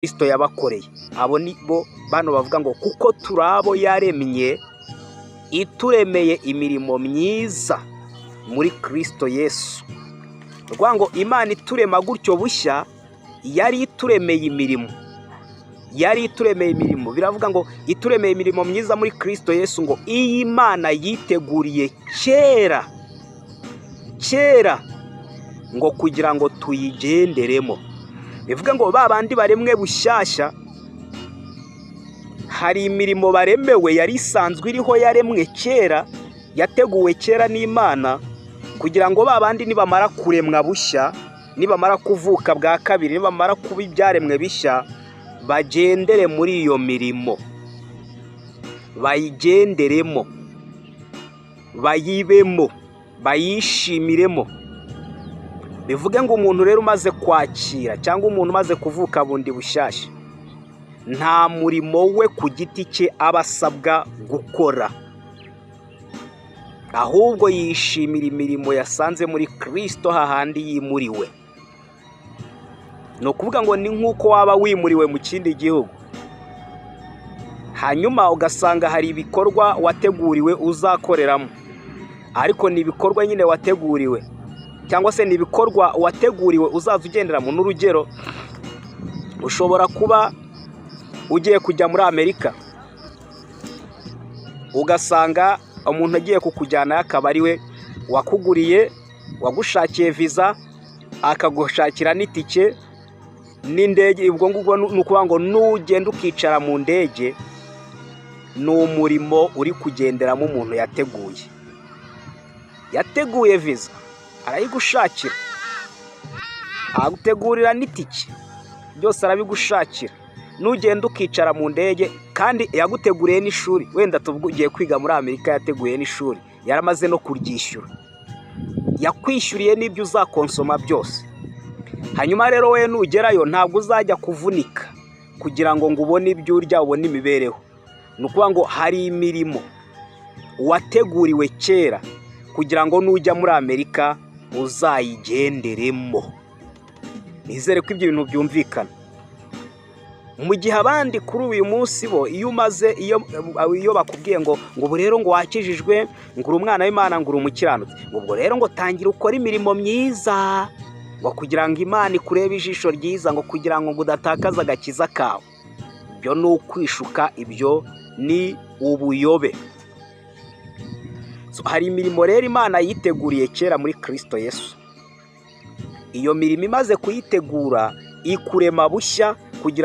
Kristo yabakoreye. Abo ni bo bano bavuga ngo kuko turabo yaremye ituremeye imirimo myiza muri Kristo Yesu. Rwa ngo Imana iturema gutyo bushya yari ituremeye imirimo. Biravuga ngo ituremeye imirimo myiza muri Kristo Yesu, ngo iyi Imana yiteguriye kera ngo kugira ngo tuyigenderemo. Bivuga ngo babandi baremwe bushyashya hari imirimo baremewe yari isanzwe iriho yaremwe kera, yateguwe kera n'Imana, kugira ngo babandi nibamara kuremwa bushya, nibamara kuvuka bwa kabiri, nibamara kuba ibyaremwe bishya, bagendere muri iyo mirimo, bayigenderemo, bayibemo, bayishimiremo. Bivuge ngo umuntu rero umaze kwakira cyangwa umuntu umaze kuvuka bundi bushyashya, nta murimo we ku giti cye aba asabwa gukora, ahubwo yishimira imirimo yasanze muri Kristo hahandi yimuriwe. Ni ukuvuga ngo ni nk'uko waba wimuriwe mu kindi gihugu, hanyuma ugasanga hari ibikorwa wateguriwe uzakoreramo, ariko ni ibikorwa nyine wateguriwe, cyangwa se ni ibikorwa wateguriwe uzaza ugenderamo. N'urugero, ushobora kuba ugiye kujya muri Amerika, ugasanga umuntu agiye kukujyana akaba ari we wakuguriye, wagushakiye viza, akagushakira n'itike n'indege. Ubwo ngubwo ni ukuvuga ngo nugenda ukicara mu ndege, ni umurimo uri kugenderamo umuntu yateguye viza, arayigushakira, agutegurira n'itike, byose arabigushakira. Nugenda ukicara mu ndege, kandi yaguteguriye n'ishuri. Wenda tugiye kwiga muri Amerika, yateguye n'ishuri, yaramaze no kuryishyura, yakwishyuriye n'ibyo uzakonsoma byose. Hanyuma rero we nugerayo ntabwo uzajya kuvunika kugira ngo ubone ibyo urya, ubone imibereho. Ni ukuvuga ngo hari imirimo wateguriwe kera kugira ngo nujya muri Amerika uzayigenderemo. Nizere ko ibyo bintu byumvikana. Mu gihe abandi kuri uyu munsi bo iyo bakubwiye ngo ubu rero ngo wakijijwe, ngo uri umwana w'Imana, ngo uri umukiranutsi, ubwo rero ngo tangira ukora imirimo myiza, ngo kugira ngo Imana ikurebe ijisho ryiza, ngo kugira ngo udatakaza agakiza kawe. Ibyo ni ukwishuka, ibyo ni ubuyobe. Hari imirimo rero Imana yiteguriye kera muri Kristo Yesu. Iyo mirimo imaze kuyitegura, ikurema bushya kugira